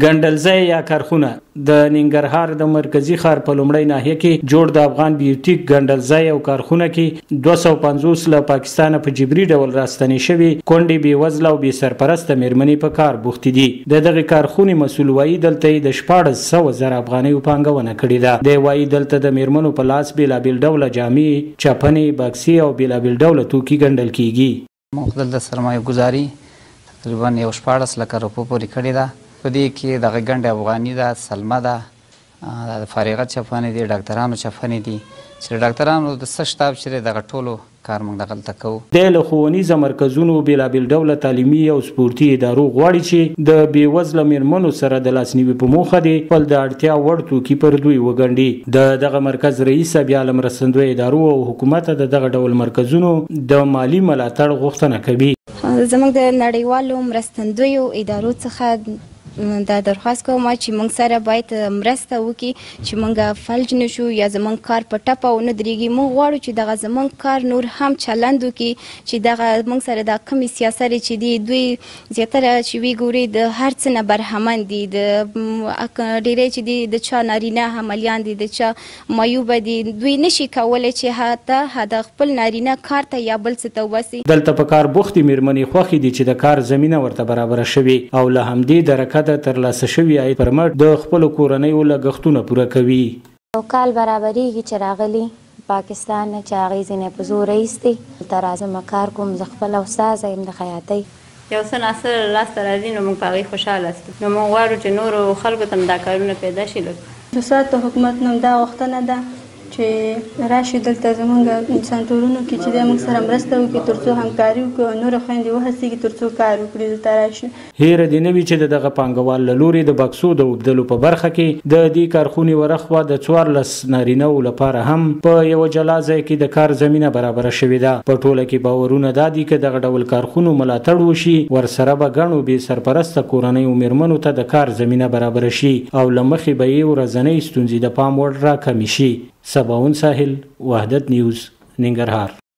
ګندلزی یا کارخونه د ننګرهار د مرکزی ښار په لومړی ناحیه کې جوړ د افغان بیوټیک ګندلزی او کارخونه کې 250 له پاکستان په جبري ډول راستنې شوي کونډې بې وزله او بې سرپرسته میرمنې په کار بوختې دي. د دغې کارخونې مسؤل وایي دلته یې د 1400,000 افغانیو پانګونه کړې ده. دی وایي دلته د میرمنو په لاس بېلابېل ډوله جامې، چپنې، بکسې او بېلابېل ډوله توکي ګنډل کیږي. موږ دلته سرمایه ګزاري تقریبا 14 لکه روپو پورې کړې ده. په دې کې دغه ګنډې افغاني ده، سلمه ده، د فارغت چپنې دي، ډاکټرانو چپنې دي چې ډاکټرانو د څه شتاب چې دغه ټولو کار موږ دغلته کوو. دی له ښوونیزه مرکزونو بېلابېل ډوله تعلیمي او سپورتي ادارو غواړي چې د بېوزله میرمنو سره د لاسنیوي په موخه دې خپل د اړتیا وړ توکي پر دوی وګنډي. د دغه مرکز رئیس بیا له مرستندویه ادارو او حکومت د دغه ډول مرکزونو د مالی ملاتړ غوښتنه کوي. زموږ د نړیوالو مرستندویو ادارو څخه دا درخواست کوم چې موږ سره باید مرسته وکړي چې موږ فلج نشو یا زموږ کار په ټپه ونه درېږي. موږ غواړو چې دغه زموږ کار نور هم چلند وکړي چې دغه موږ سره دا کمې سیاسرې چې دي دوی زیاتره چې وی ګوري د هر څه نه برهمن دي، د ډېری چې دي د چا نارینه حملیان دي، د چا معیوبه دي، دوی نشي کولی چې حتی د خپل نارینه کار ته یا بل څه ته وباسي. دلته په کار بوختې میرمنې خوښې دي چې د کار زمینه ورته برابره شوې او له همدې درکه د ترلاسه شوي عاید پر مټ د خپلو کورنیو لګښتونه پوره کوي. یو کال برابریږي چې راغلی پاکستان نه چې هغې ځینې په زور ایستي. دلته راځم کار کوم، زه خپله استاذه یم د خیاطۍ. یو څه ناڅه لاسته راځي نو موږ په هغې خوشحاله استو. نو موږ غواړو چې نورو خلکو ته دا کارونه پیدا شي. د ساتو حکومت نه دا غوښتنه ده چې راشي دلته زموږ سنټورونو کې چې د موږ سره مرسته وکړي تر څو همکاري وکړو او نورې خویندې وهڅېږي تر څو کار وکړي دلته راشي. هیره دې نه وي چې د دغه پانګوال له لورې د بکسو د اوبدلو په برخه کې د دې کارخونې ورخوا د 14 نارینهو لپاره هم په یوه جلا ځای کې د کار زمینه برابره شوې ده. په ټوله کې باورونه دا دي که دغه ډول کارخونو ملاتړ وشي ورسره به ګڼو بې سرپرسته کورنیو میرمنو ته د کار زمینه برابره شي او له مخې به یې ورځنۍ ستونزې د پام وړ راکمې شي. سباون ساحل، وحدت نیوز، ننګرهار.